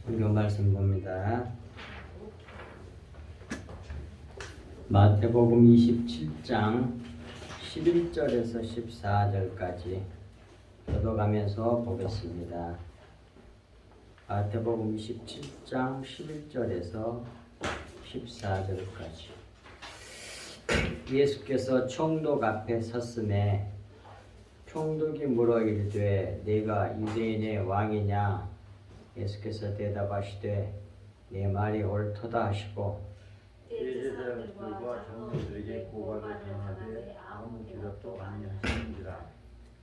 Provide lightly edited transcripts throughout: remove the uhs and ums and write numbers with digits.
성경 말씀 봅니다. 마태복음 27장 11절에서 14절까지 교독하면서 보겠습니다. 마태복음 27장 11절에서 14절까지. 예수께서 총독 앞에 섰음에 총독이 물어 이르되 네가 유대인의 왕이냐? 예수께서 대답하시되 네 말이 옳도다 하시고 대제사장들과 장로들에게 고발을 당하되 아무 대답도 아니하시는지라.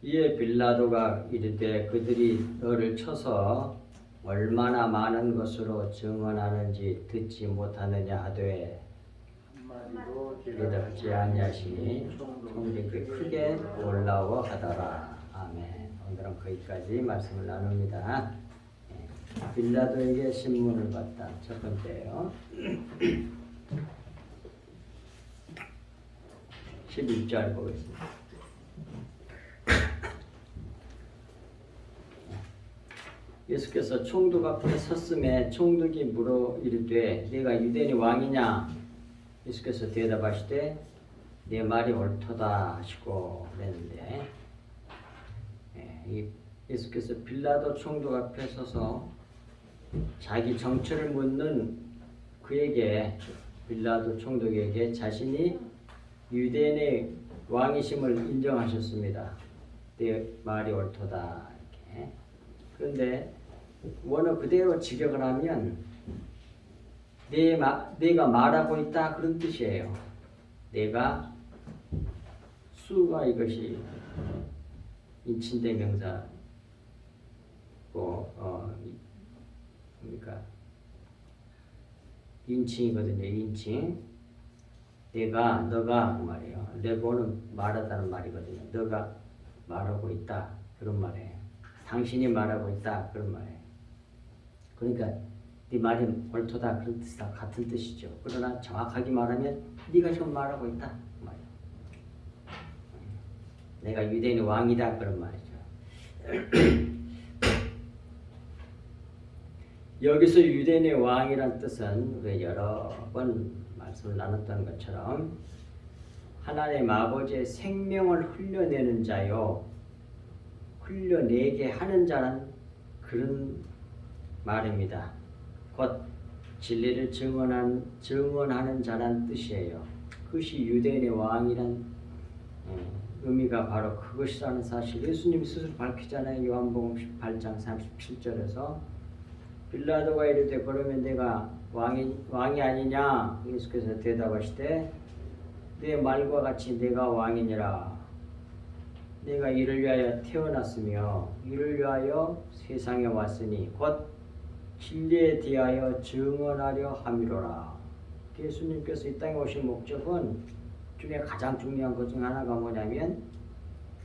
이에 빌라도가 이르되 그들이 너를 쳐서 얼마나 많은 것으로 증언하는지 듣지 못하느냐 하되 한마디도 대답지 아니하시니 총독이 크게 놀라워하더라. 아멘. 오늘은 거기까지 말씀을 나눕니다. 빌라도에게 신문을 받다. 첫 번째요. 11절 보겠습니다. 예수께서 총독 앞에 섰음에 총독이 물어 이르되 네가 유대인의 왕이냐? 예수께서 대답하시되 네 말이 옳도다 하시고 그랬는데 예수께서 빌라도 총독 앞에 서서 자기 정체를 묻는 그에게 빌라도 총독에게 자신이 유대인의 왕이심을 인정하셨습니다. 내 말이 옳도다 이렇게. 그런데 원어 그대로 직역을 하면 내가 말하고 있다 그런 뜻이에요. 내가 수가 이것이 인칭대명사고 그러니까 인칭이거든요. 인칭. 너가 그 말이에요. 내고는 말하다는 말이거든요. 너가 말하고 있다 그런 말이에요. 당신이 말하고 있다 그런 말이에요. 그러니까 네 말이 옳도다 그런 뜻이다 같은 뜻이죠. 그러나 정확하게 말하면 네가 지금 말하고 있다 그 말이에요. 내가 유대인의 왕이다 그런 말이죠. 여기서 유대인의 왕이란 뜻은 우리 여러 번 말씀을 나눴던 것처럼 하나님 아버지의 생명을 흘려내는 자요, 흘려내게 하는 자는 그런 말입니다. 곧 진리를 증언하는 자란 뜻이에요. 그것이 유대인의 왕이란 의미가 바로 그것이라는 사실 예수님이 스스로 밝히잖아요. 요한복음 18장 37절에서 빌라도가 이르되 그러면 내가 왕이 아니냐? 예수께서 대답하시되 내 말과 같이 내가 왕이니라. 내가 이를 위하여 태어났으며 이를 위하여 세상에 왔으니 곧 진리에 대하여 증언하려 함이로라. 예수님께서 이 땅에 오신 목적은 중에 가장 중요한 것 중 하나가 뭐냐면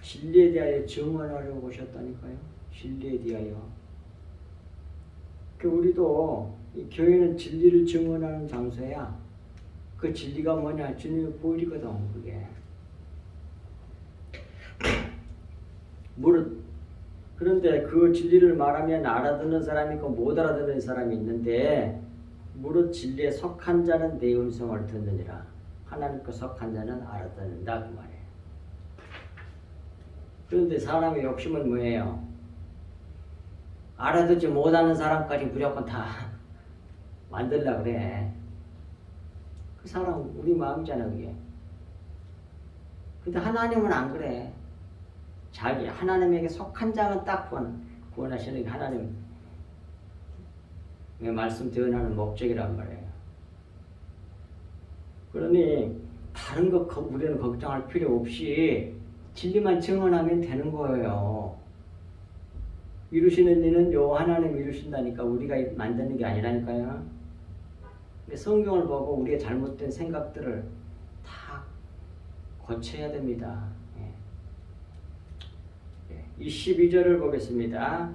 진리에 대하여 증언하려고 오셨다니까요. 진리에 대하여. 우리도 이 교회는 진리를 증언하는 장소야. 그 진리가 뭐냐? 주님이 보이거든. 그게. 그런데 그 진리를 말하면 알아듣는 사람이 있고 못 알아듣는 사람이 있는데 무릇 진리에 속한 자는 내 음성을 듣느니라. 하나님께 속한 자는 알아듣는다 그 말이에요. 그런데 사람의 욕심은 뭐예요? 알아듣지 못하는 사람까지 무조건 다 만들려고 그래. 그 사람 우리 마음이잖아 그게. 근데 하나님은 안 그래. 자기 하나님에게 속한 자만 딱 구원하시는 게 하나님의 말씀 대언하는 목적이란 말이에요. 그러니 다른 거 우리는 걱정할 필요 없이 진리만 증언하면 되는 거예요. 이루시는 일은 요 하나님 이루신다니까 우리가 만드는 게 아니라니까요. 성경을 보고 우리의 잘못된 생각들을 다 고쳐야 됩니다. 이 12절을 보겠습니다.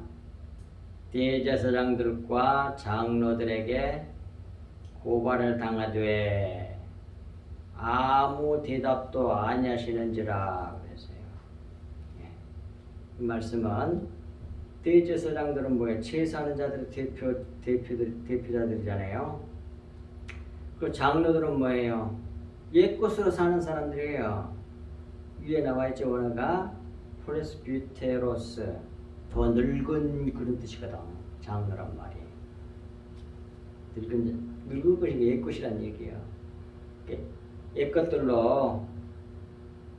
대제사장들과 장로들에게 고발을 당하되 아무 대답도 아니하시는지라 그랬어요. 이 말씀은 대제사장들은 뭐예요? 제사하는 자들의 대표자들이잖아요. 그 장로들은 뭐예요? 옛것으로 사는 사람들이에요. 위에 나와 있죠. 원어가 프레스비테로스, 더 늙은 그런 뜻이거든. 장로란 말이. 늙은 것이 옛것이란 얘기예요. 옛것들로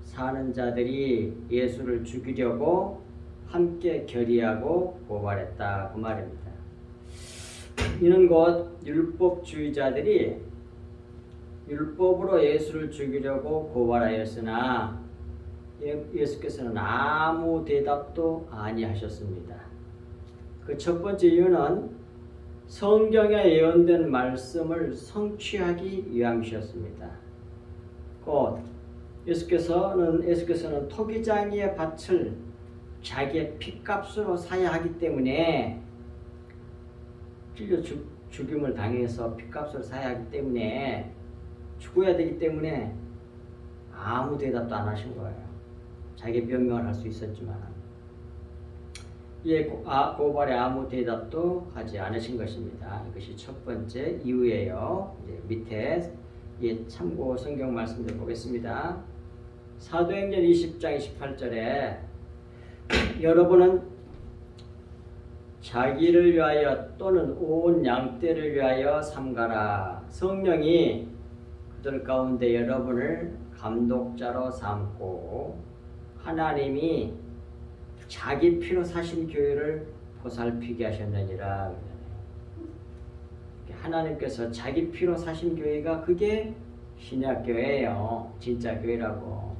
사는 자들이 예수를 죽이려고 함께 결의하고 고발했다 그 말입니다. 이는 곧 율법주의자들이 율법으로 예수를 죽이려고 고발하였으나 예수께서는 아무 대답도 아니하셨습니다. 그 첫 번째 이유는 성경에 예언된 말씀을 성취하기 위함이셨습니다. 곧 예수께서는 토기장이의 밭을 자기의 핏값으로 사야 하기 때문에 찔려 죽임을 당해서 핏값으로 사야 하기 때문에 죽어야 되기 때문에 아무 대답도 안 하신 거예요. 자기 변명을 할 수 있었지만 이에 고발에 아무 대답도 하지 않으신 것입니다. 이것이 첫 번째 이유예요. 이제 밑에 참고 성경 말씀을 보겠습니다. 사도행전 20장 28절에 여러분은 자기를 위하여 또는 온 양떼를 위하여 삼가라. 성령이 그들 가운데 여러분을 감독자로 삼고 하나님이 자기 피로 사신 교회를 보살피게 하셨느니라. 하나님께서 자기 피로 사신 교회가 그게 신약교회예요. 진짜 교회라고.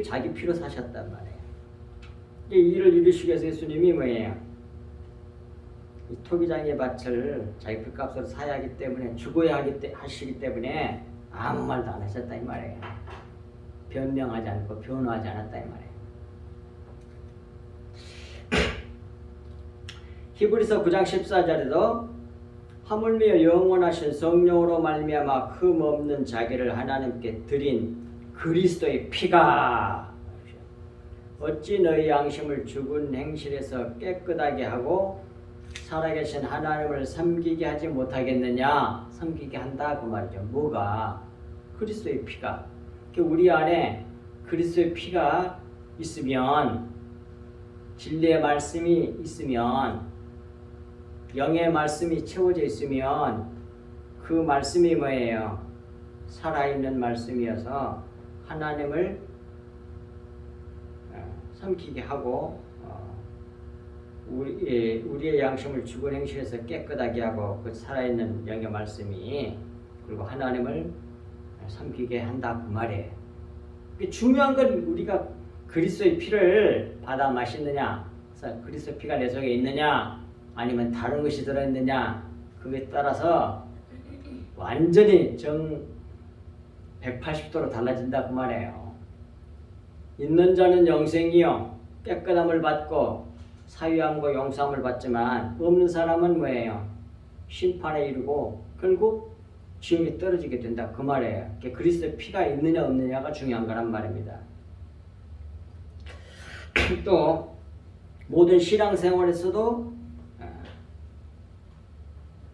자기 피로 사셨단 말이에요. 이 일을 이루시기 위해서 예수님이 뭐예요? 이 토기장의 밭을 자기 핏값으로 사야 하기 때문에 죽어야 하시기 때문에 아무 말도 안 하셨다 이 말이에요. 변명하지 않고 변호하지 않았다 이 말이에요. 히브리서 9장 14절에도 하물며 영원하신 성령으로 말미암아 흠없는 자기를 하나님께 드린 그리스도의 피가 어찌 너희 양심을 죽은 행실에서 깨끗하게 하고 살아계신 하나님을 섬기게 하지 못하겠느냐? 섬기게 한다 그 말이죠. 뭐가? 그리스도의 피가. 우리 안에 그리스도의 피가 있으면, 진리의 말씀이 있으면, 영의 말씀이 채워져 있으면 그 말씀이 뭐예요? 살아있는 말씀이어서 하나님을 섬기게 하고 우리의 양심을 죽은 행실에서 깨끗하게 하고 그 살아있는 영의 말씀이 그리고 하나님을 섬기게 한다 그 말이에요. 중요한 건 우리가 그리스도의 피를 받아 마시느냐, 그리스도의 피가 내 속에 있느냐, 아니면 다른 것이 들어있느냐, 그에 따라서 완전히 180도로 달라진다 그 말이에요. 있는 자는 영생이요 깨끗함을 받고 사유함과 용서함을 받지만 없는 사람은 뭐예요? 심판에 이르고 결국 지옥에 떨어지게 된다 그 말이에요. 그리스도의 피가 있느냐 없느냐가 중요한 거란 말입니다. 또 모든 신앙생활에서도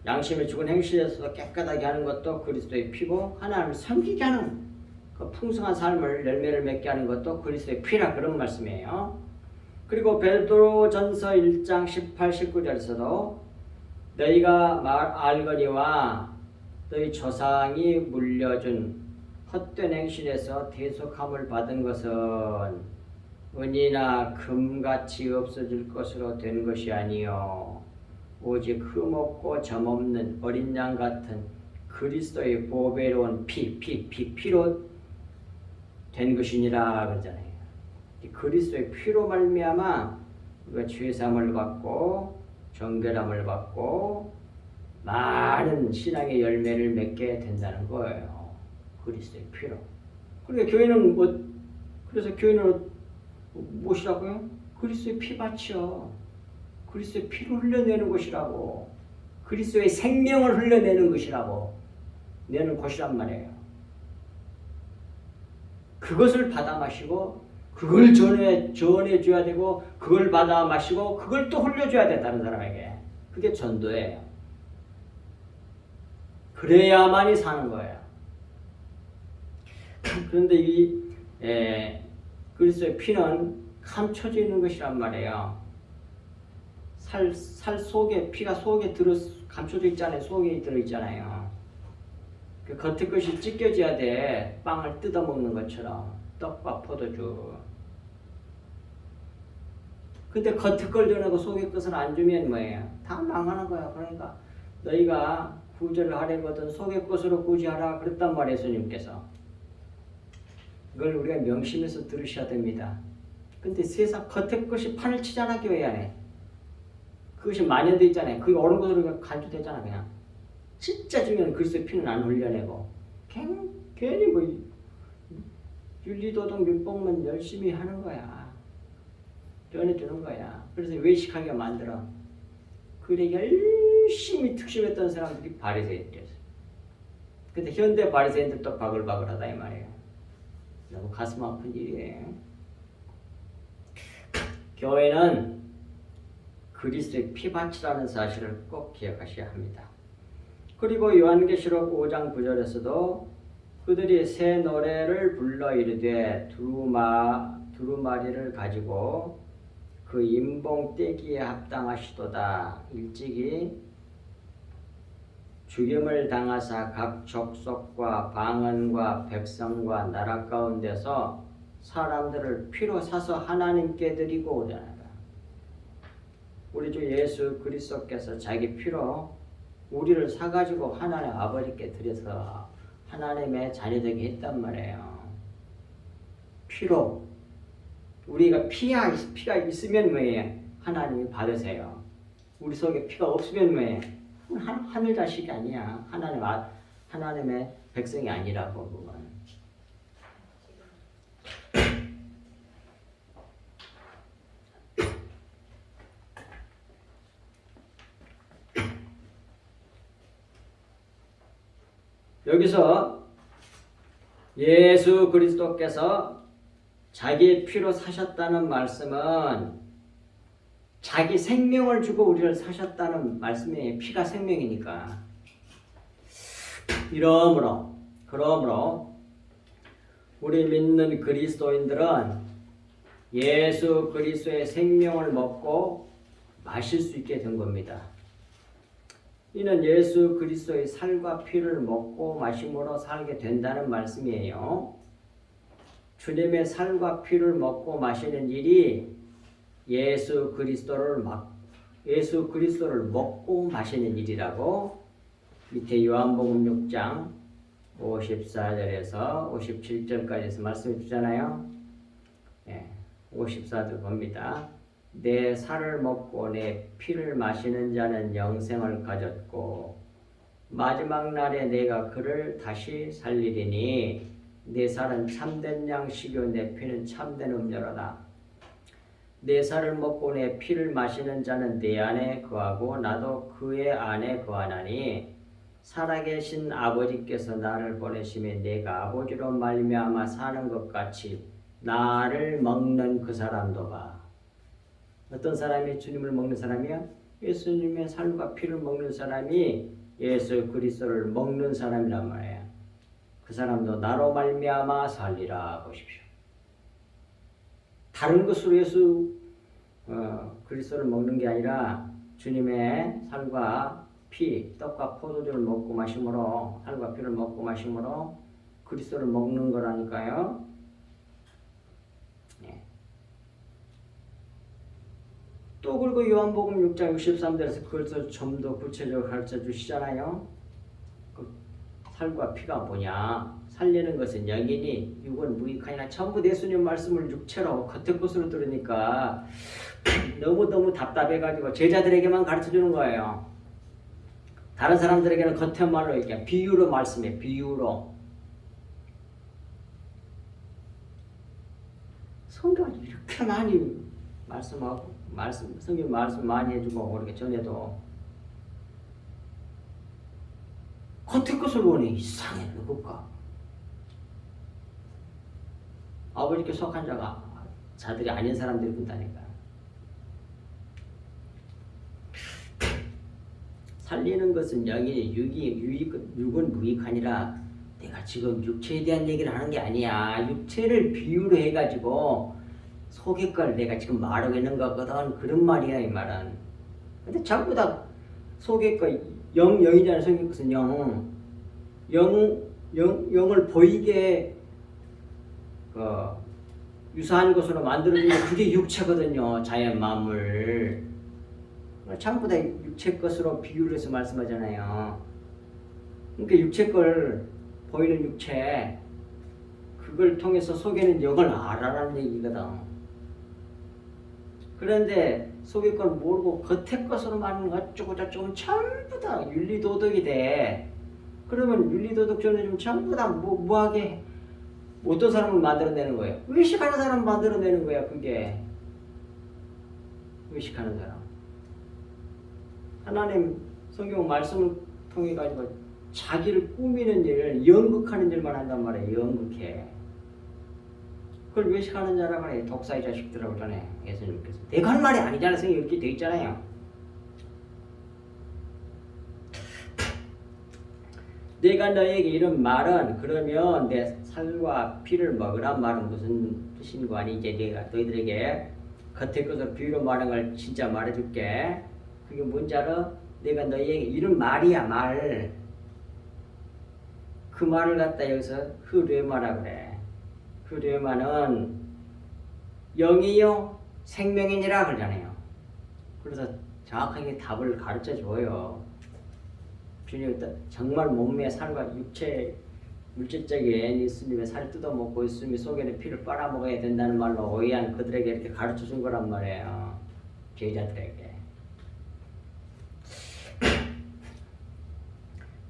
양심의 죽은 행실에서도 깨끗하게 하는 것도 그리스도의 피고 하나님을 섬기게 하는 그 풍성한 삶을 열매를 맺게 하는 것도 그리스도의 피라 그런 말씀이에요. 그리고 베드로전서 1장 18, 19절에서도 너희가 알거니와 너희 조상이 물려준 헛된 행실에서 대속함을 받은 것은 은이나 금같이 없어질 것으로 된 것이 아니요 오직 흠없고 점없는 어린 양 같은 그리스도의 보배로운 피로 된 것이니라 그러잖아요. 그리스도의 피로 말미암아 우리가 죄사함을 받고 정결함을 받고 많은 신앙의 열매를 맺게 된다는 거예요. 그리스도의 피로. 그러니까 교회는 무엇이라고요? 그리스도의 피밭이요. 그리스도의 피를 흘려내는 것이라고. 그리스도의 생명을 흘려내는 것이라고. 내는 것이란 말이에요. 그것을 받아 마시고 그걸 전해줘야 되고 그걸 받아 마시고 그걸 또 흘려줘야 돼 다른 사람에게. 그게 전도예요. 그래야만이 사는 거예요. 그런데 이 그리스도의 피는 감춰져 있는 것이란 말이에요. 살 속에 피가 속에 감춰져 있잖아요. 속에 들어있잖아요. 그 겉의 것이 찢겨져야 돼. 빵을 뜯어먹는 것처럼 떡과 포도주. 근데 겉의 걸 전하고 속의 것을 안 주면 뭐예요? 다 망하는 거야. 그러니까 너희가 구제를 하려거든 속의 것으로 구제하라 그랬단 말이에요. 예수님께서. 그걸 우리가 명심해서 들으셔야 됩니다. 근데 세상 겉의 것이 판을 치잖아. 교회 안에. 그것이 만연돼 있잖아요. 그게 옳은 것으로 간주되잖아. 그냥. 진짜 중요한 그리스도의 피는 안 흘려내고 괜히 뭐 윤리도덕 율법만 열심히 하는 거야. 전해주는 거야. 그래서 외식하게 만들어. 그래 열심히 특심했던 사람들이 바리새인들이었어요. 근데 현대 바리새인들 또 바글바글하다 이 말이에요. 너무 가슴 아픈 일이에요. 교회는 그리스도의 피밭이라는 사실을 꼭 기억하셔야 합니다. 그리고 요한계시록 5장 9절에서도 그들이 새 노래를 불러 이르되 두루마리를 가지고 그 임봉 떼기에 합당하시도다. 일찍이 죽임을 당하사 각 족속과 방언과 백성과 나라 가운데서 사람들을 피로 사서 하나님께 드리고 오려나이다. 우리 주 예수 그리스도께서 자기 피로 우리를 사가지고 하나님 아버지께 드려서 하나님의 자녀되게 했단 말이에요. 피로. 우리가 피가 있으면 뭐예요? 하나님이 받으세요. 우리 속에 피가 없으면 뭐예요? 하늘 자식이 아니야. 하나님의 백성이 아니라고 그건. 여기서 예수 그리스도께서 자기의 피로 사셨다는 말씀은 자기 생명을 주고 우리를 사셨다는 말씀이에요. 피가 생명이니까. 그러므로 우리 믿는 그리스도인들은 예수 그리스도의 생명을 먹고 마실 수 있게 된 겁니다. 이는 예수 그리스도의 살과 피를 먹고 마심으로 살게 된다는 말씀이에요. 주님의 살과 피를 먹고 마시는 일이 예수 그리스도를 먹고 마시는 일이라고 밑에 요한복음 6장 54절에서 57절까지에서 말씀해 주잖아요. 54절 봅니다. 내 살을 먹고 내 피를 마시는 자는 영생을 가졌고 마지막 날에 내가 그를 다시 살리리니 내 살은 참된 양식이요 내 피는 참된 음료로다. 내 살을 먹고 내 피를 마시는 자는 내 안에 거하고 나도 그의 안에 거하나니 살아계신 아버지께서 나를 보내시면 내가 아버지로 말미암아 사는 것 같이 나를 먹는 그 사람도 봐. 어떤 사람이 주님을 먹는 사람이야? 예수님의 살과 피를 먹는 사람이 예수 그리스도를 먹는 사람이란 말이에요. 그 사람도 나로 말미암아 살리라. 보십시오. 다른 것으로 예수 그리스도를 먹는 게 아니라 주님의 살과 피, 떡과 포도주를 먹고 마심으로 살과 피를 먹고 마심으로 그리스도를 먹는 거라니까요. 또 그리고 요한복음 6장 63절에서 그것을 좀 더 구체적으로 가르쳐 주시잖아요. 그 살과 피가 뭐냐? 살리는 것은 영이니 육은 무익하니라. 전부 예수님 말씀을 육체로 겉의 것으로 들으니까 너무 답답해가지고 제자들에게만 가르쳐 주는 거예요. 다른 사람들에게는 겉의 말로 이렇게 비유로 말씀해. 비유로. 성경을 이렇게 많이 말씀하고 성경 말씀 많이 해주고 그렇게 전해도 겉의 것을 원해. 이상해. 누굴까? 아버지께 속한 자가 자들이 아닌 사람들이 군다니까. 살리는 것은 여기 육은 무익하니라. 내가 지금 육체에 대한 얘기를 하는 게 아니야. 육체를 비유로 해가지고 속의 걸 내가 지금 말하고 있는 거거든. 그런 말이야 이 말은. 근데 전부 다 속의 거 영이잖아. 속의 것은 영을 보이게 유사한 것으로 만들어주면 그게 육체거든요. 자연 만물. 전부 다 육체 것으로 비유를 해서 말씀하잖아요. 그러니까 육체 걸 보이는 육체 그걸 통해서 속에는 영을 알아라는 얘기거든. 그런데 속의 걸 모르고 겉의 것으로 말하는 어쩌고 저쩌고 전부 다 윤리도덕이 돼. 그러면 윤리도덕전에 전부 다 무하게 어떤 사람을 만들어내는 거예요? 의식하는 사람 만들어내는 거야. 그게 의식하는 사람. 하나님 성경 말씀을 통해 가지고 자기를 꾸미는 일을 연극하는 일만 한단 말이에요. 연극해. 그걸 외식하는 자라 그래. 독사의 자식들하고 전에 예수님께서. 내가 할 말이 아니잖아. 성경에 이렇게 돼 있잖아요. 내가 너에게 이런 말은 그러면 내 살과 피를 먹으란 말은 무슨 뜻인 거 아니? 이제 내가 너희들에게 겉의 것으로 비유로 말한 걸 진짜 말해줄게. 그게 뭔지 알아? 내가 너희에게 이런 말이야 말. 그 말을 갖다 여기서 흐레마라 그래. 흐레마는 영이요 생명이니라 그러잖아요. 그래서 정확하게 답을 가르쳐 줘요. 정말 몸의 살과 육체 물질적인 예수님의 살을 뜯어먹고 예수님의 속에는 피를 빨아먹어야 된다는 말로 오해한 그들에게 이렇게 가르쳐 준 거란 말이에요. 제자들에게.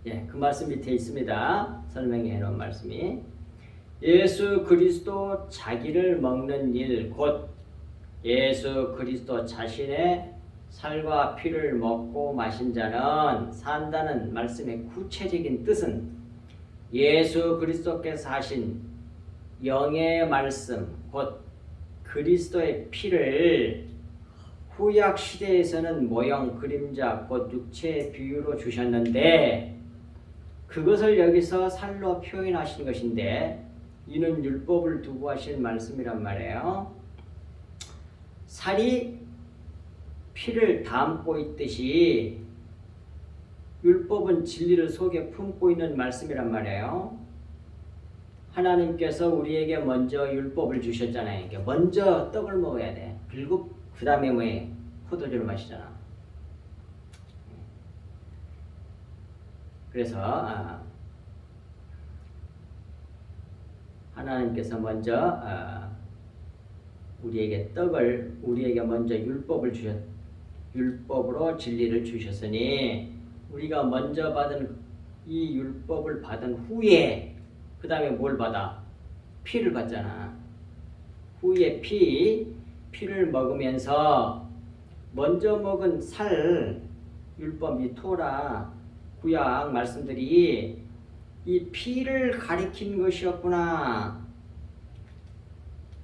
예, 그 말씀 밑에 있습니다. 설명해 놓은 말씀이 예수 그리스도 자기를 먹는 일 곧 예수 그리스도 자신의 살과 피를 먹고 마신 자는 산다는 말씀의 구체적인 뜻은 예수 그리스도께서 하신 영의 말씀 곧 그리스도의 피를 후약 시대에서는 모형 그림자 곧 육체의 비유로 주셨는데 그것을 여기서 살로 표현하신 것인데 이는 율법을 두고 하신 말씀이란 말이에요. 살이 피를 담고 있듯이 율법은 진리를 속에 품고 있는 말씀이란 말이에요. 하나님께서 우리에게 먼저 율법을 주셨잖아요. 먼저 떡을 먹어야 돼. 그리고 그 다음에 뭐해? 포도주를 마시잖아. 그래서 하나님께서 먼저 우리에게 먼저 율법으로 진리를 주셨으니 우리가 먼저 받은 이 율법을 받은 후에 그 다음에 뭘 받아? 피를 받잖아. 후에 피를 먹으면서 먼저 먹은 살, 율법, 이 토라, 구약 말씀들이 이 피를 가리킨 것이었구나.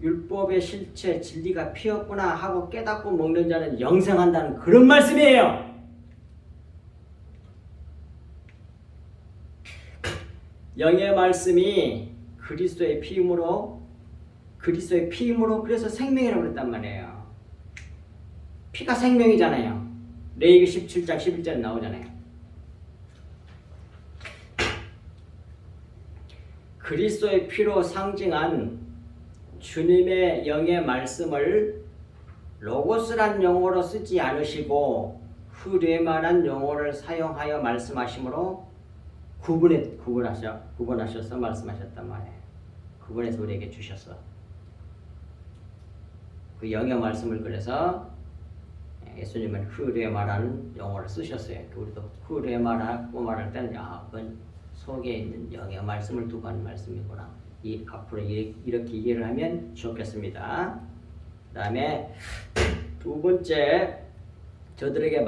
율법의 실체, 진리가 피였구나 하고 깨닫고 먹는 자는 영생한다는 그런 말씀이에요. 영의 말씀이 그리스도의 피임으로 그래서 생명이라고 그랬단 말이에요. 피가 생명이잖아요. 레위기 17장 11절에 나오잖아요. 그리스도의 피로 상징한 주님의 영의 말씀을 로고스란 용어로 쓰지 않으시고 흐레마란 용어를 사용하여 말씀하심으로 구분하셔서 말씀하셨단 말이에요. 구분해서 우리에게 주셨어. 그 영의 말씀을 그래서 예수님은 흐레마라는 용어를 쓰셨어요. 우리도 흐레마라고 말할 때는 그건 속에 있는 영의 말씀을 두고 하는 말씀이구나. 앞으로 이렇게 이해를 하면 좋겠습니다. 그 다음에 두 번째 저들에게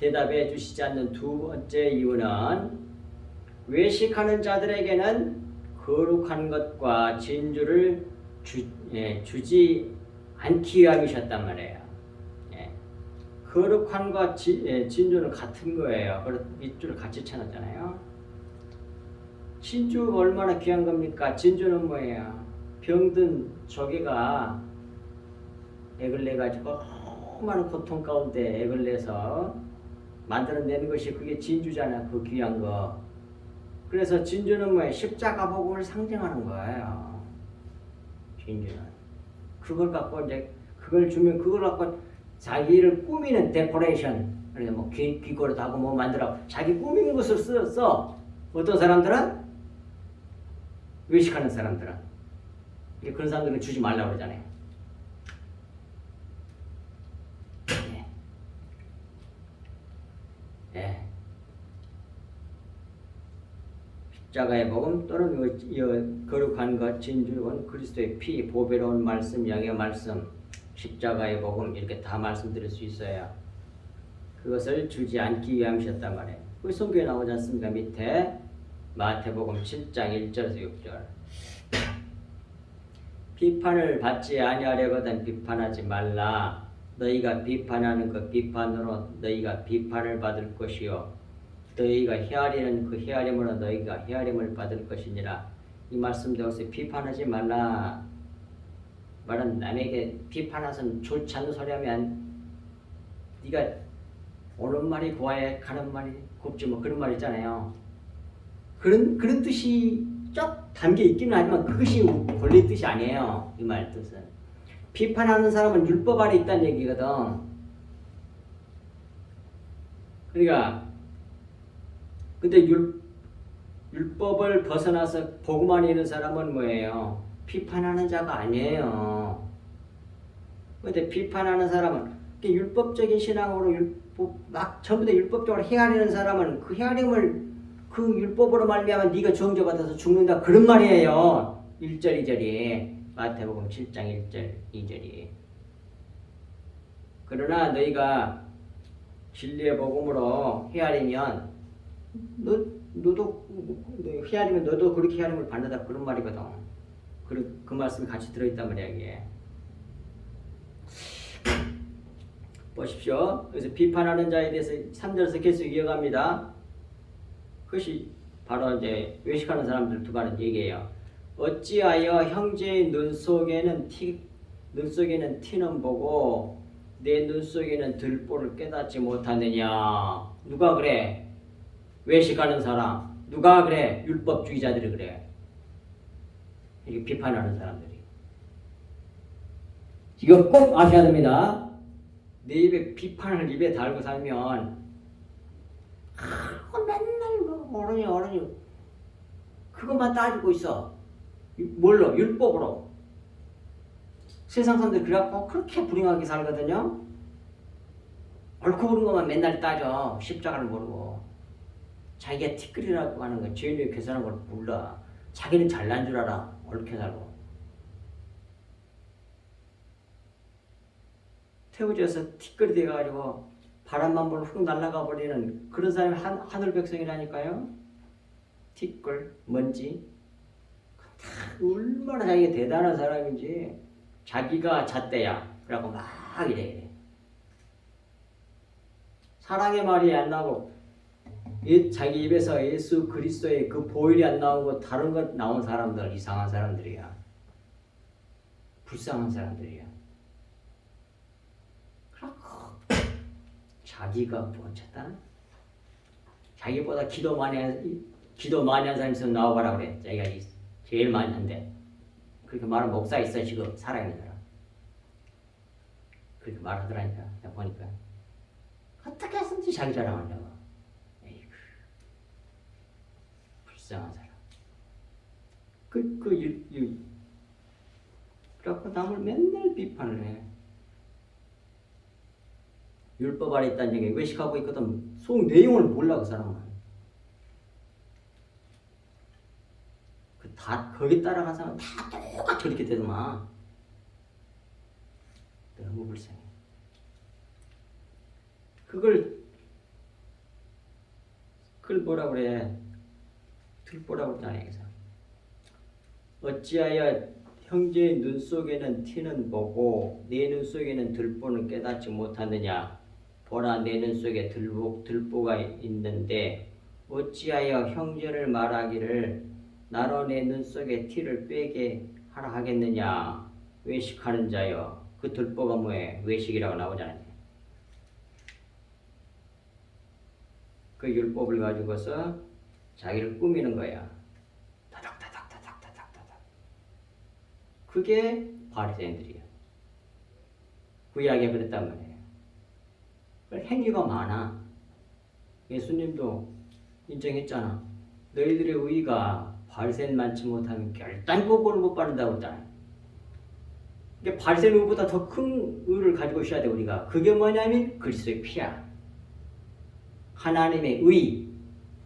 대답해 주시지 않는 두 번째 이유는 외식하는 자들에게는 거룩한 것과 진주를 주지 안티유함이셨단 말이에요. 예. 거룩함과 진주는 같은 거예요. 그래서 밑줄을 같이 쳐놨잖아요. 진주가 얼마나 귀한 겁니까? 진주는 뭐예요? 병든 조개가 액을 내가지고 많은 고통 가운데 액을 내서 만들어내는 것이 그게 진주잖아. 그 귀한 거. 그래서 진주는 뭐예요? 십자가 복음을 상징하는 거예요. 진주는. 그걸 갖고 이제 그걸 주면 그걸 갖고 자기를 꾸미는 데코레이션. 그래서 뭐 귀걸이도 하고 뭐 만들어 자기 꾸미는 것을 써. 어떤 사람들은 외식하는 사람들은 그런 사람들은 주지 말라고 그러잖아요. 예. 십자가의 복음 또는 거룩한 것, 진주는 그리스도의 피, 보배로운 말씀, 영의 말씀, 십자가의 복음 이렇게 다 말씀드릴 수 있어요. 그것을 주지 않기 위함이셨단 말이에요. 그 성경에 나오지 않습니까? 밑에 마태복음 7장 1절에서 6절. 비판을 받지 아니하려거든 비판하지 말라. 너희가 비판하는 그 비판으로 너희가 비판을 받을 것이요 너희가 헤아리는 그 헤아림으로 너희가 헤아림을 받을 것이니라. 이 말씀도 역시 비판하지 말라. 말은 남에게 비판해서는 좋지 않는 소리 하면 네가 오는 말이 고와야 가는 말이 곱지 뭐 그런 말 있잖아요. 그런 뜻이 쭉 담겨 있기는 하지만 그것이 본래 뜻이 아니에요. 이 말 뜻은. 비판하는 사람은 율법 아래 있다는 얘기거든. 그러니까 근데 율법을 벗어나서 복음 안에 있는 사람은 뭐예요? 비판하는 자가 아니에요. 근데 비판하는 사람은 율법적인 신앙으로 막 전부 다 율법적으로 헤아리는 사람은 그 헤아림을 그 율법으로 말미암아 네가 정죄받아서 죽는다 그런 말이에요. 1절 2절이 마태복음 7장 1절 2절이. 그러나 너희가 진리의 복음으로 헤아리면 너도 헤아리면 너도 그렇게 헤아림을 받는다 그런 말이거든. 그 말씀이 같이 들어있단 말이야 이게. 보십시오. 그래서 비판하는 자에 대해서 3절에서 계속 이어갑니다. 그것이 바로 이제 외식하는 사람들 두고 하는 얘기예요. 어찌하여 형제의 눈 속에는 티는 보고 내 눈 속에는 들보를 깨닫지 못하느냐. 누가 그래? 외식하는 사람. 누가 그래? 율법주의자들이 그래. 이렇게 비판하는 사람들이. 이거 꼭 아셔야 됩니다. 내 입에 비판을 입에 달고 살면 맨날 뭐 어른이 그것만 따지고 있어. 뭘로? 율법으로. 세상 사람들 그래갖고 그렇게 불행하게 살거든요. 옳고 그른 것만 맨날 따져. 십자가를 모르고. 자기가 티끌이라고 하는 거 죄인을 계산하는 걸 몰라. 자기는 잘난 줄 알아. 옳게 살고. 태우져서 티끌이 돼가지고 바람만 불면 훅 날아가 버리는 그런 사람이 하늘 백성이라니까요. 티끌, 먼지. 얼마나 자기가 대단한 사람인지 자기가 잣대야. 그래갖고 막 이래. 사랑의 말이 안 나오고 자기 입에서 예수 그리스도의 그 보혈이 안 나오고 다른 것 나온 사람들 이상한 사람들이야. 불쌍한 사람들이야. 자기가 뭐쳤다? 자기보다 기도 많이 한 사람 있으면 나와봐라 그래. 자기가 제일 많이 한대. 그렇게 말하는 목사 있어 지금 살아있는 사람. 그렇게 말하더라니까. 내가 보니까 어떻게 해서든지 자기 자랑하려고. 에이구 불쌍한 사람. 그래갖고 남을 맨날 비판을 해. 율법 아래 있다는 얘기 외식하고 있거든. 속 내용을 몰라 그 사람은. 거기 따라간 사람은 다 똑같이 그렇게 되더만. 너무 불쌍해. 그걸 뭐라 그래? 들보라고 그러잖아요. 어찌하여 형제의 눈 속에는 티는 보고 내 눈 속에는 들보는 깨닫지 못하느냐. 보라 내 눈 속에 들보가 있는데 어찌하여 형제를 말하기를 나로 내 눈 속에 티를 빼게 하라 하겠느냐. 외식하는 자여. 그 들보가 뭐예요? 외식이라고 나오잖아요. 그 율법을 가지고서 자기를 꾸미는 거야. 타닥타닥타닥타닥타닥. 그게 바리새인들이야. 구약에 그랬단 말이에요. 행위가 많아. 예수님도 인정했잖아. 너희들의 의가 바리새인 많지 못하면 결단코 복을 못 받는다고 했잖아요. 그러니까 바리새인 의보다 더 큰 의를 가지고 있어야 돼 우리가. 그게 뭐냐면 그리스도의 피야. 하나님의 의.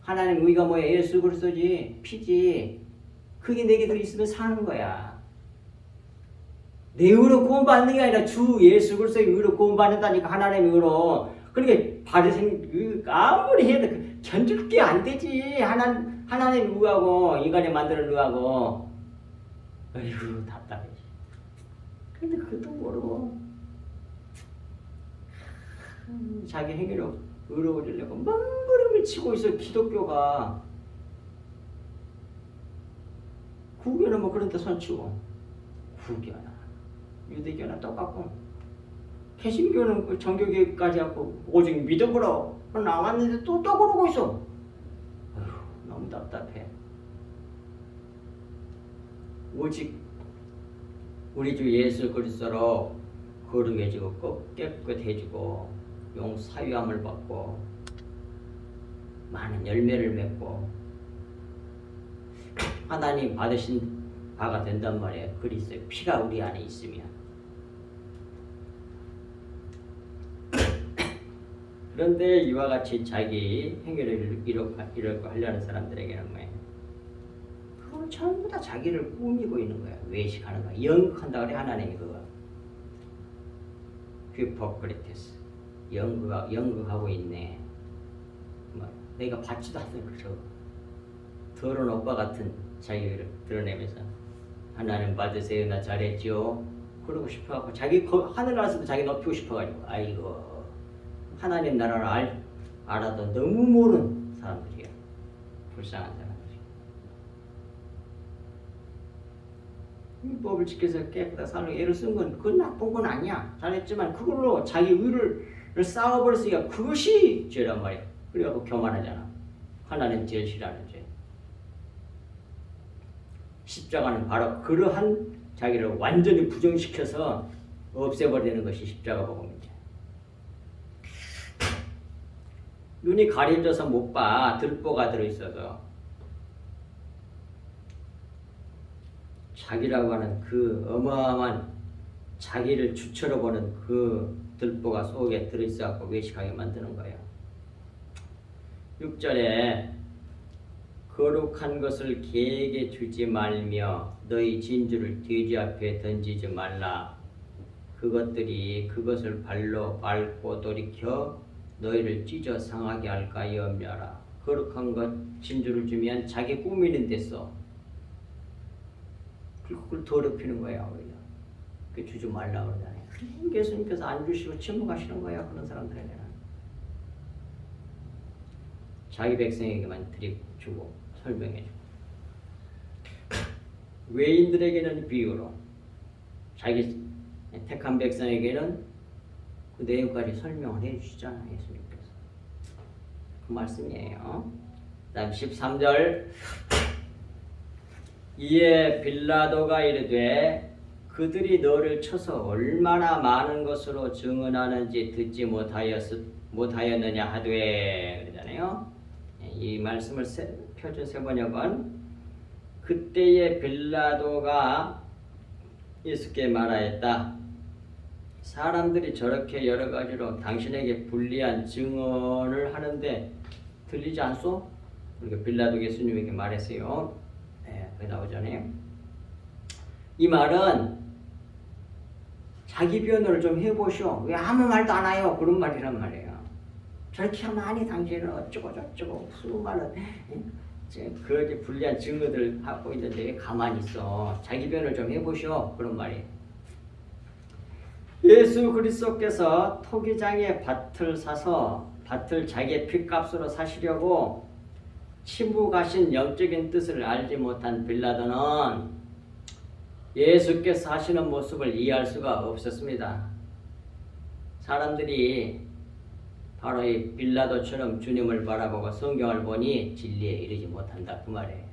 하나님의 의가 뭐야? 예수 그리스도지. 피지. 그게 내게 들어있으면 사는 거야. 내 의로 구원받는 게 아니라 주 예수 그리스도의 의로 구원받는다니까. 하나님의 의로. 그러니까 바리새인 아무리 해도 견줄 게 안 되지. 하나님 의하고 인간이 만드는 의하고. 아이고 답답해. 근데 그것도 모르고 자기 행위로 의로워지려고 몸부림을 치고 있어. 기독교가. 구교는 뭐 그런 데 손치고. 구교나 유대교나 똑같고. 개신교는 그 정교교까지 하고 오직 믿음으로 나왔는데 또 그러고 있어. 어휴, 너무 답답해. 오직 우리 주 예수 그리스도로 거룩해지고 깨끗해지고 용사유함을 받고 많은 열매를 맺고 하나님 받으신 바가 된단 말이에요. 그리스도의 피가 우리 안에 있으면. 그런데 이와 같이 자기 행위를 이렇게 하려는 사람들에게는 뭐예요? 그건 전부 다 자기를 꾸미고 있는 거야. 외식하는 거야. 연극한다 그래 하나님이 그거. 휘포크리테스. 연극하고 있네. 뭐 내가 받지도 않는 그저 더러운 오빠 같은 자기를 드러내면서 하나님 받으세요. 나 잘했지요. 그러고 싶어하고 자기 하늘 나라서도 자기 높이고 싶어가지고 아이고 하나님 나라를 알아도 너무 모르는 사람들이야. 불쌍한 사람들이. 율법을 지켜서 깨끗하게 살려고 애를 쓴 건 그건 나쁜 건 아니야. 잘했지만 그걸로 자기 의를 쌓아버렸으니까 그것이 죄란 말이야. 그래갖고 교만하잖아. 하나님 제일 싫어하는 죄. 십자가는 바로 그러한 자기를 완전히 부정시켜서 없애버리는 것이 십자가 복음이죠. 눈이 가려져서 못 봐. 들보가 들어있어서. 자기라고 하는 그 어마어마한 자기를 주처로 보는 그 들보가 속에 들어있어갖고 외식하게 만드는 거예요. 6절에 거룩한 것을 개에게 주지 말며 너희 진주를 돼지 앞에 던지지 말라. 그것들이 그것을 발로 밟고 돌이켜 너희를 찢어 상하게 할까 염려하라. 거룩한 것 진주를 주면 자기 꾸미는 데서 그걸 더럽히는 거야. 오히려. 그 주지 말라 그러잖아요. 예수님께서 안 주시고 침묵하시는 거야. 그런 사람들에게는. 자기 백성에게만 주고 설명해주고. 외인들에게는 비유로, 자기 택한 백성에게는 그 내용까지 설명을 해주시잖아요. 예수님께서. 그 말씀이에요. 다음 13절. 이에 빌라도가 이르되 그들이 너를 쳐서 얼마나 많은 것으로 증언하는지 듣지 못하였느냐 하되 그러잖아요. 이 말씀을 표준 세번역은 그때의 빌라도가 예수께 말하였다. 사람들이 저렇게 여러 가지로 당신에게 불리한 증언을 하는데 들리지 않소? 그러니까 빌라도가 예수님에게 말했어요. 그게 나오잖아요. 이 말은 자기 변호를 좀 해보시오. 왜 아무 말도 안 해요? 그런 말이란 말이에요. 저렇게 하면 아니 당신은 어쩌고 저쩌고 수많은 그렇게 불리한 증거들 하고 있는데 왜 가만히 있어? 자기 변을 좀 해보시오. 그런 말이에요. 예수 그리스도께서 토기장에 밭을 사서 밭을 자기의 핏값으로 사시려고 침묵하신 영적인 뜻을 알지 못한 빌라도는 예수께서 하시는 모습을 이해할 수가 없었습니다. 사람들이 바로 이 빌라도처럼 주님을 바라보고 성경을 보니 진리에 이르지 못한다 그 말이에요.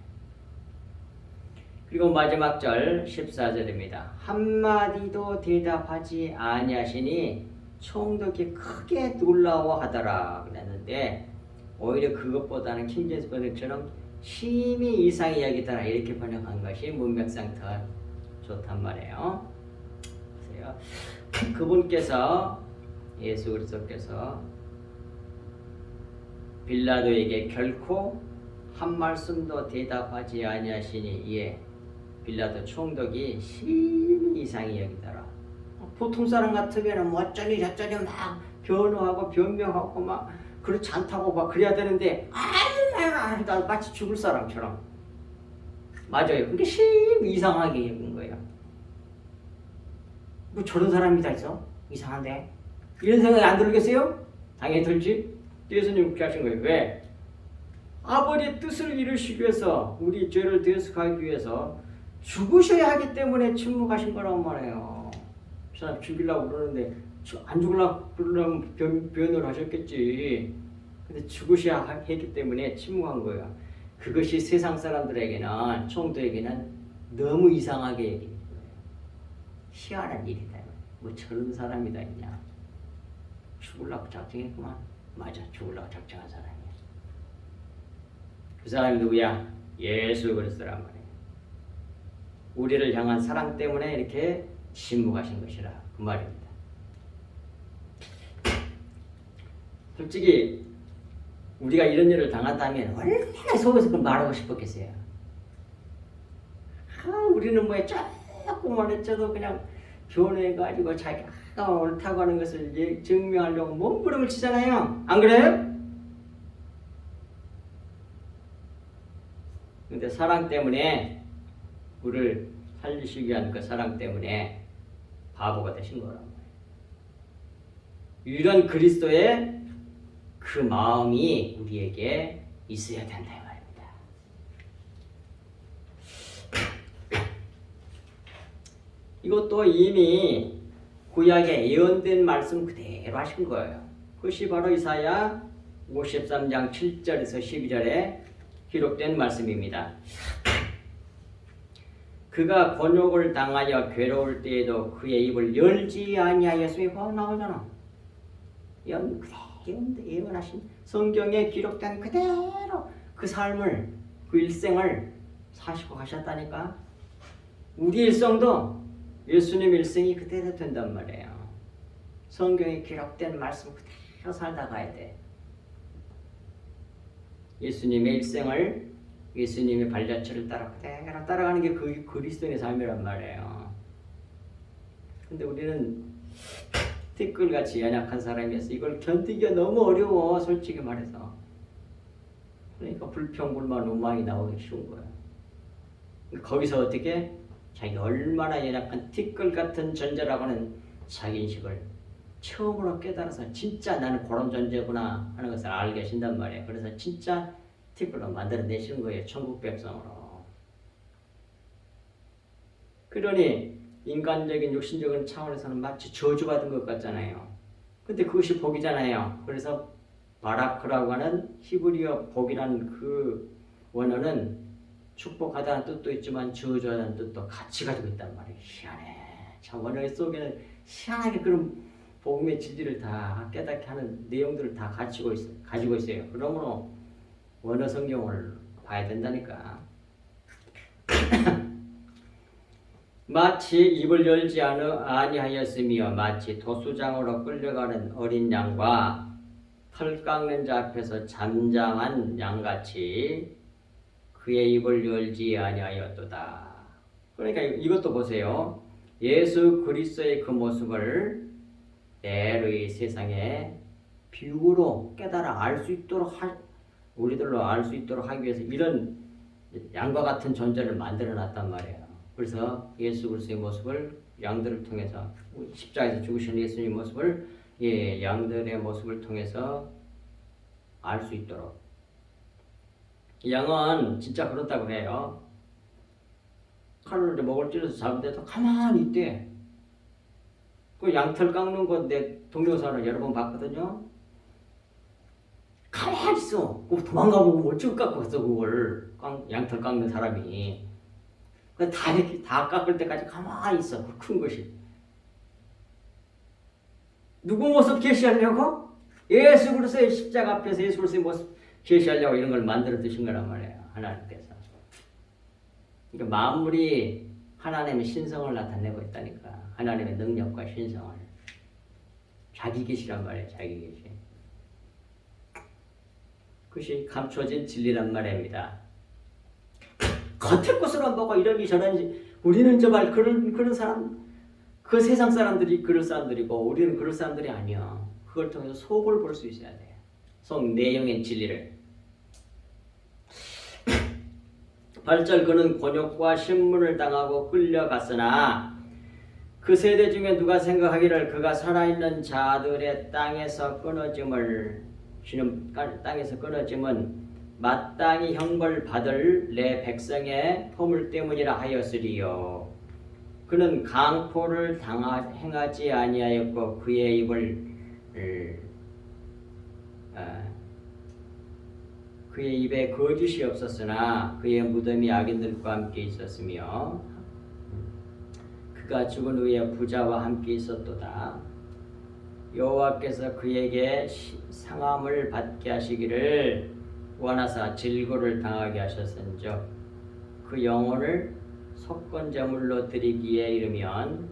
그리고 마지막 절 14절입니다. 한마디도 대답하지 아니하시니 총독이 크게 놀라워하더라 그랬는데 오히려 그것보다는 킹제임스 번역처럼 심히 이상히 여기더라 이렇게 번역한 것이 문맥상 더 좋단 말이에요. 보세요. 그분께서 예수 그리스도께서 빌라도에게 결코 한 말씀도 대답하지 아니하시니 이에 빌라도 총독이 심히 이상히 여기더라. 보통 사람 같으면 뭐 어쩌니 저쩌니 막 변호하고 변명하고 막 그렇지 않다고 막 그래야 되는데 아유 마치 죽을 사람처럼 맞아요. 그게 심히 이상하게 여긴 거예요. 뭐 저런 사람이 다 있어? 이상한데? 이런 생각이 안 들겠어요? 당연히 들지. 예수님 그렇게 하신 거예요. 왜? 아버지의 뜻을 이루시기 위해서 우리 죄를 대속하기 위해서 죽으셔야 하기 때문에 침묵하신 거란 말이에요. 그 사람 죽이려고 그러는데 안 죽으려고 그러려면 변호를 하셨겠지. 근데 죽으셔야 했기 때문에 침묵한 거예요. 그것이 세상 사람들에게는 총독에게는 너무 이상하게 얘기해요. 희한한 일이다. 뭐 저런 사람이다 있냐. 죽으려고 작정했구만. 맞아, 죽으려고 작정한 사람이야. 그 사람이 누구야? 예수 그리스도란 말이에요. 우리를 향한 사랑 때문에 이렇게 침묵하신 것이라 그 말입니다. 솔직히 우리가 이런 일을 당한다면 얼마나 속에서 그걸 말하고 싶었겠어요. 우리는 뭐에 조금만 했어도 그냥 변해가지고 자기가 옳다고 하는 것을 증명하려고 몸부림을 치잖아요. 안 그래요? 근데 사랑 때문에 우리를 살리시기 위한 그 사랑 때문에 바보가 되신 거란 말이에요. 이런 그리스도의 그 마음이 우리에게 있어야 된다 이 말입니다. 이것도 이미 구약에 예언된 말씀 그대로 하신 거예요. 그것이 바로 이사야 53장 7절에서 12절에 기록된 말씀입니다. 그가 곤욕을 당하여 괴로울 때에도 그의 입을 열지 아니하였으며 뭐 나오잖아. 예언하신 성경에 기록된 그대로 그 삶을 그 일생을 사시고 가셨다니까. 우리 일생도 예수님 일생이 그대로 된단 말이에요. 성경에 기록된 말씀 그대로 살다 가야 돼. 예수님의 일생을 예수님의 발자취를 따라 그대로 따라가는 게 그 그리스도인의 삶이란 말이에요. 근데 우리는 티끌같이 연약한 사람이어서 이걸 견디기가 너무 어려워, 솔직히 말해서. 그러니까 불평, 불만, 원망이 나오기 쉬운 거야. 거기서 어떻게 자기 얼마나 연약한 티끌 같은 존재라고 하는 자기인식을 처음으로 깨달아서 진짜 나는 그런 존재구나 하는 것을 알게 하신단 말이에요. 그래서 진짜 티끌로 만들어내시는 거예요. 천국 백성으로. 그러니 인간적인 육신적인 차원에서는 마치 저주받은 것 같잖아요. 근데 그것이 복이잖아요. 그래서 바라크라고 하는 히브리어 복이라는 그 원어는 축복하다는 뜻도 있지만 저주하다는 뜻도 같이 가지고 있단 말이에요. 희한해. 참 원어 속에는 희한하게 그런 복음의 진리를 다 깨닫게 하는 내용들을 다 가지고 있어요. 그러므로 원어 성경을 봐야 된다니까. 마치 입을 열지 아니하였으며 마치 도수장으로 끌려가는 어린 양과 털 깎는 자 앞에서 잠잠한 양같이 그의 입을 열지 아니하였도다. 그러니까 이것도 보세요. 예수 그리스도의 그 모습을 내로 이 세상에 비유로 깨달아 알 수 있도록 우리들로 알 수 있도록 하기 위해서 이런 양과 같은 존재를 만들어 놨단 말이에요. 그래서 예수 그리스도의 모습을 양들을 통해서 십자가에서 죽으신 예수님의 모습을 양들의 모습을 통해서 알 수 있도록. 양은 진짜 그렇다고 해요. 칼로 이제 목을 찔러서 잡는데도 가만히 있대. 그 양털 깎는 거 내 동료사를 여러 번 봤거든요. 가만히 있어. 도망가보고 뭘 쭉 깎고 있어 그걸. 양털 깎는 사람이. 다 이렇게 다 깎을 때까지 가만히 있어. 그 큰 것이. 누구 모습 계시하려고? 예수 그리스도의 십자가 앞에서 예수 그리스도의 모습 계시하려고 이런 걸 만들어 두신 거란 말이에요. 하나님께서. 그러니까 만물이 하나님의 신성을 나타내고 있다니까. 하나님의 능력과 신성을. 자기 계시란 말이에요. 자기 계시. 그것이 감춰진 진리란 말입니다. 겉의 것으로 보고 이러니 저러니 우리는 정말 그런 사람, 그 세상 사람들이 그럴 사람들이고 우리는 그럴 사람들이 아니야. 그걸 통해서 속을 볼 수 있어야 돼. 속 내용의 진리를. 8절 그는 곤욕과 신문을 당하고 끌려갔으나 그 세대 중에 누가 생각하기를 그가 살아있는 자들의 땅에서 끊어짐은 마땅히 형벌 받을 내 백성의 포물 때문이라 하였으리요. 그는 강포를 행하지 아니하였고 그의 입에 거짓이 없었으나 그의 무덤이 악인들과 함께 있었으며 그가 죽은 후에 부자와 함께 있었도다. 여호와께서 그에게 상함을 받게 하시기를 원하사 질고를 당하게 하셨은즉 그 영혼을 속건제물로 드리기에 이르면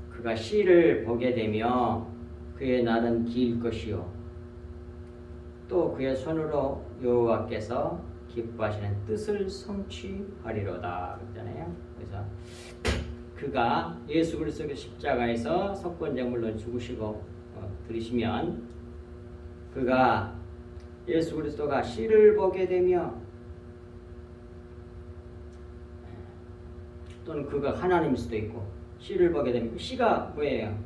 그가 씨를 보게 되며 그의 날은 길 것이요 또 그의 손으로 여호와께서 기뻐하시는 뜻을 성취하리로다 그랬잖아요. 그래서 그가 예수 그리스도의 십자가에서 속건제물로 죽으시고 들으시면 그가 예수 그리스도가 씨를 보게 되며 또는 그가 하나님일 수도 있고 씨를 보게 되면 씨가 뭐예요?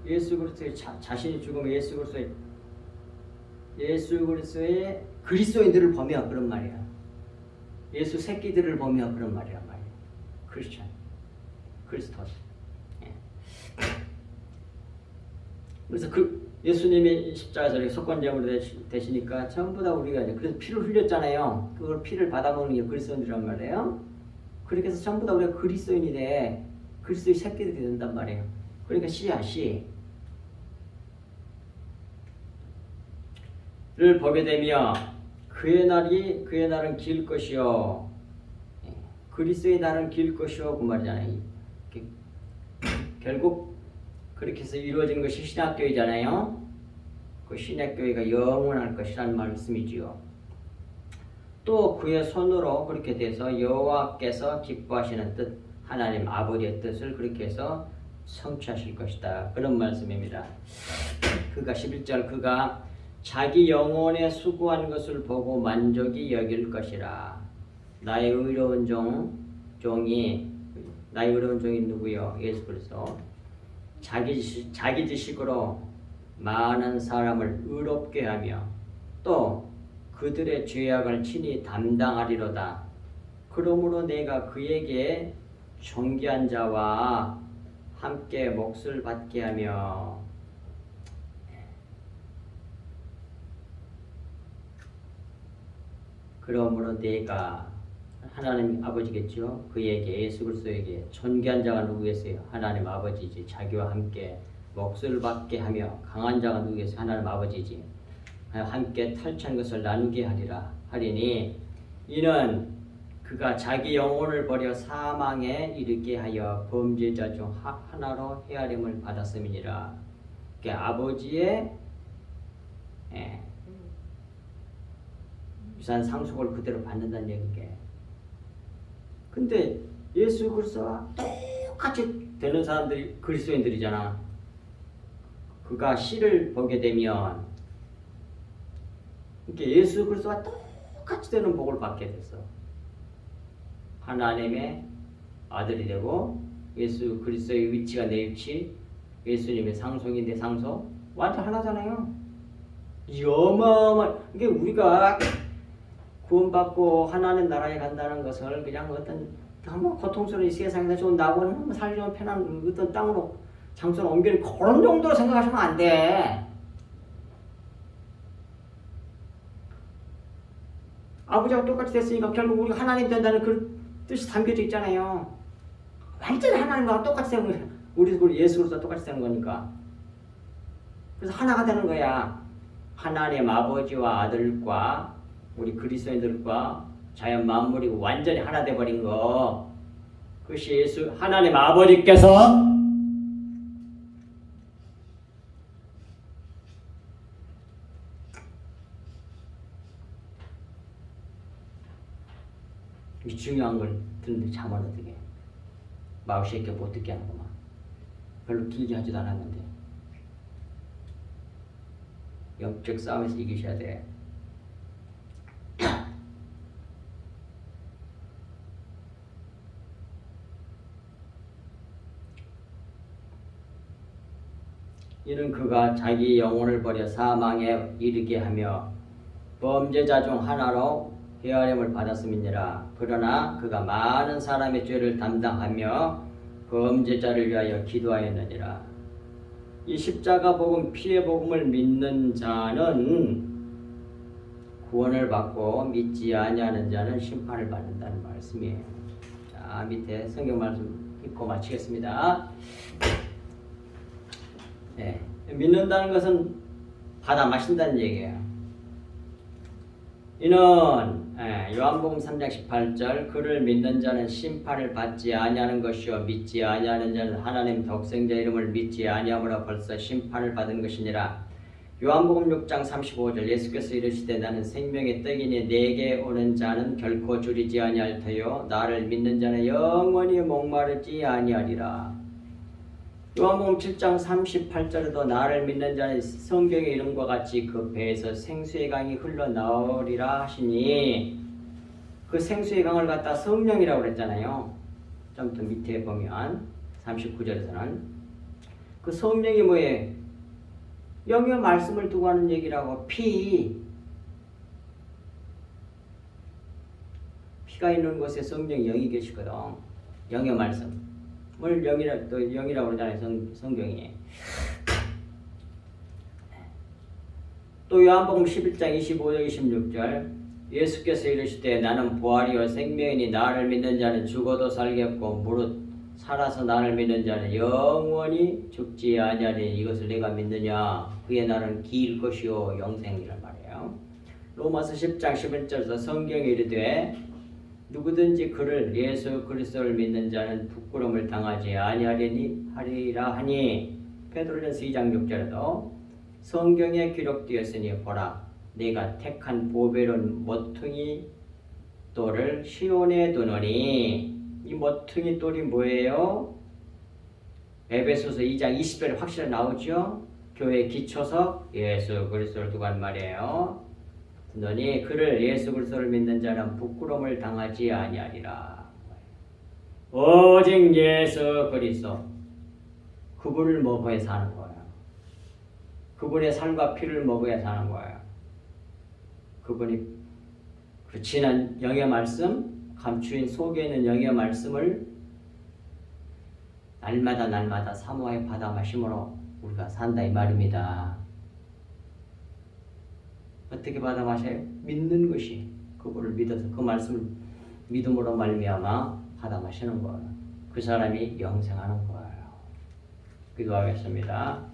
예수 그리스도의 자신이 죽으면 예수 그리스도의 그리스도인들을 보며 그런 말이야. 예수 새끼들을 보며 그런 말이란 말이야. 크리스천, 그리스도스. 예. 그래서 그 예수님이 십자가에서 속건제물로 되시니까 전부 다 우리가 이제 그래서 피를 흘렸잖아요. 그걸 피를 받아먹는 게 그리스도인이란 말이에요. 그렇게 해서 전부 다 우리가 그리스도인이 돼. 그리스도의 새끼들이 된단 말이에요. 그러니까 씨야 씨. 를 보게 되며 그의 날은 길 것이요. 그리스도의 날은 길 것이요 그 말이잖아요. 결국 그렇게 해서 이루어지는 것이 신학교회잖아요. 그 신학교회가 영원할 것이라는 말씀이지요. 또 그의 손으로 그렇게 돼서 여호와께서 기뻐하시는 뜻, 하나님 아버지의 뜻을 그렇게 해서 성취하실 것이다. 그런 말씀입니다. 그가 11절 그가 자기 영혼에 수고한 것을 보고 만족이 여길 것이라. 나의 의로운 종이 누구요? 예수 그리스도. 자기 지식으로 많은 사람을 의롭게 하며 또 그들의 죄악을 친히 담당하리로다. 그러므로 내가 그에게 존귀한 자와 함께 몫을 받게 하며 그러므로 내가 하나님 아버지겠죠. 그에게 예수 그리스도에게 존귀한 자가 누구겠어요? 하나님 아버지지. 자기와 함께 몫을 받게 하며 강한 자가 누구겠어요? 하나님 아버지지. 함께 탈취한 것을 나누게 하리니 이는 그가 자기 영혼을 버려 사망에 이르게 하여 범죄자 중 하나로 헤아림을 받았음이니라. 그러니까 아버지의 유산 상속을 그대로 받는다는 얘기게. 근데 예수 그리스도와 똑같이 되는 사람들이 그리스도인들이잖아. 그가 씨를 보게 되면 그러니까 예수 그리스도와 똑같이 되는 복을 받게 됐어. 하나님의 아들이 되고 예수 그리스도의 위치가 내 위치, 예수님의 상속이 내 상속, 완전 하나잖아요. 이 어마어마한 이게 우리가 구원받고 하나님 나라에 간다는 것을 그냥 어떤 너무 고통스러운 이 세상에서 좀 나고는 살기 좀 편한 어떤 땅으로 장소로 옮기는 그런 정도로 생각하시면 안 돼. 아버지하고 똑같이 됐으니까 결국 우리가 하나님 된다는 그 뜻이 담겨져 있잖아요. 완전히 하나님과 똑같이 되는 거야. 우리 예수 그리스도와 똑같이 되는 거니까. 그래서 하나가 되는 거야. 하나님 아버지와 아들과 우리 그리스도인들과 자연 만물이 완전히 하나 돼버린 거. 그것이 예수 하나님 아버지께서 이 중요한 걸 듣는데 잠을 어떻게 마우스 있게 못 듣게 하는구만. 별로 길게 하지도 않았는데 영적 싸움에서 이기셔야 돼. 이는 그가 자기 영혼을 버려 사망에 이르게 하며 범죄자 중 하나로 헤아림을 받았음이니라. 그러나 그가 많은 사람의 죄를 담당하며 범죄자를 위하여 기도하였느니라. 이 십자가 복음 피의 복음을 믿는 자는 구원을 받고 믿지 아니하는 자는 심판을 받는다는 말씀이에요. 자, 밑에 성경 말씀 읽고 마치겠습니다. 네, 믿는다는 것은 받아 마신다는 얘기예요. 이는 요한복음 3장 18절 그를 믿는 자는 심판을 받지 아니하는 것이요 믿지 아니하는 자는 하나님 독생자 이름을 믿지 아니함으로 벌써 심판을 받은 것이니라. 요한복음 6장 35절 예수께서 이르시되 나는 생명의 떡이니 내게 오는 자는 결코 줄이지 아니할 터요 나를 믿는 자는 영원히 목마르지 아니하리라. 요한복음 7장 38절에도 나를 믿는 자는 성경의 이름과 같이 그 배에서 생수의 강이 흘러나오리라 하시니 그 생수의 강을 갖다 성령이라고 그랬잖아요. 좀 더 밑에 보면 39절에서는 그 성령이 뭐예요? 영의 말씀을 두고 하는 얘기라고. 피가 있는 곳에 성령이 영이 계시거든. 영의 말씀 뭘 영이라고 그러잖아요. 성경이. 또 요한복음 11장 25절 26절 예수께서 이르시되 나는 부활이요 생명이니 나를 믿는 자는 죽어도 살겠고 무릇 살아서 나를 믿는 자는 영원히 죽지 아니하리니 이것을 내가 믿느냐 그의 날은 길 것이요 영생이란 말이에요. 로마서 10장 11절에서 성경이 이르되 누구든지 그를 예수 그리스도를 믿는 자는 부끄러움을 당하지 아니하리라 하니 베드로전서 2장 6절에도 성경에 기록되었으니 보라 내가 택한 보배로운 모퉁이 돌을 시온에 두노니 이 모퉁이 돌이 뭐예요? 에베소서 2장 20절에 확실히 나오죠. 교회 기초석 예수 그리스도를 두고 한 말이에요. 너니 그를 예수 그리스도를 믿는 자는 부끄러움을 당하지 아니하리라. 오직 예수 그리스도 그분을 먹어야 사는 거예요. 그분의 살과 피를 먹어야 사는 거예요. 그분이 그 진한 영의 말씀 감추인 속에 있는 영의 말씀을 날마다 사모하여 받아 마심으로 우리가 산다 이 말입니다. 어떻게 받아 마셔요? 믿는 것이 그분을 믿어서 그 말씀을 믿음으로 말미암아 받아 마시는 거예요. 그 사람이 영생하는 거예요. 기도하겠습니다.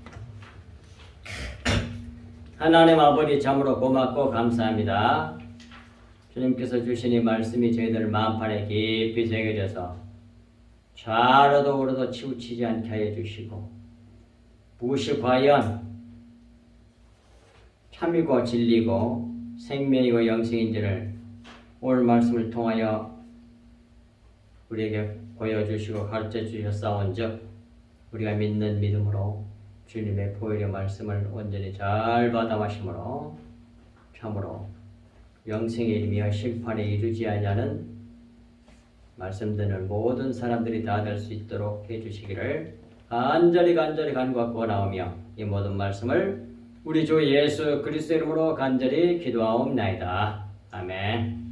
하나님 아버지 참으로 고맙고 감사합니다. 주님께서 주신 이 말씀이 저희들 마음판에 깊이 새겨져서 좌로도 우로도 치우치지 않게 하여 주시고 무엇이 과연 참이고 진리고 생명이고 영생인지를 오늘 말씀을 통하여 우리에게 보여주시고 가르쳐 주셨사온즉 우리가 믿는 믿음으로 주님의 보혈의 말씀을 온전히 잘 받아 마심으로 참으로 영생에 이르며 심판에 이르지 아니하는 말씀 듣는 모든 사람들이 다 될 수 있도록 해주시기를 간절히 간구하고 나오며 이 모든 말씀을 우리 주 예수 그리스도 이름으로 간절히 기도하옵나이다. 아멘.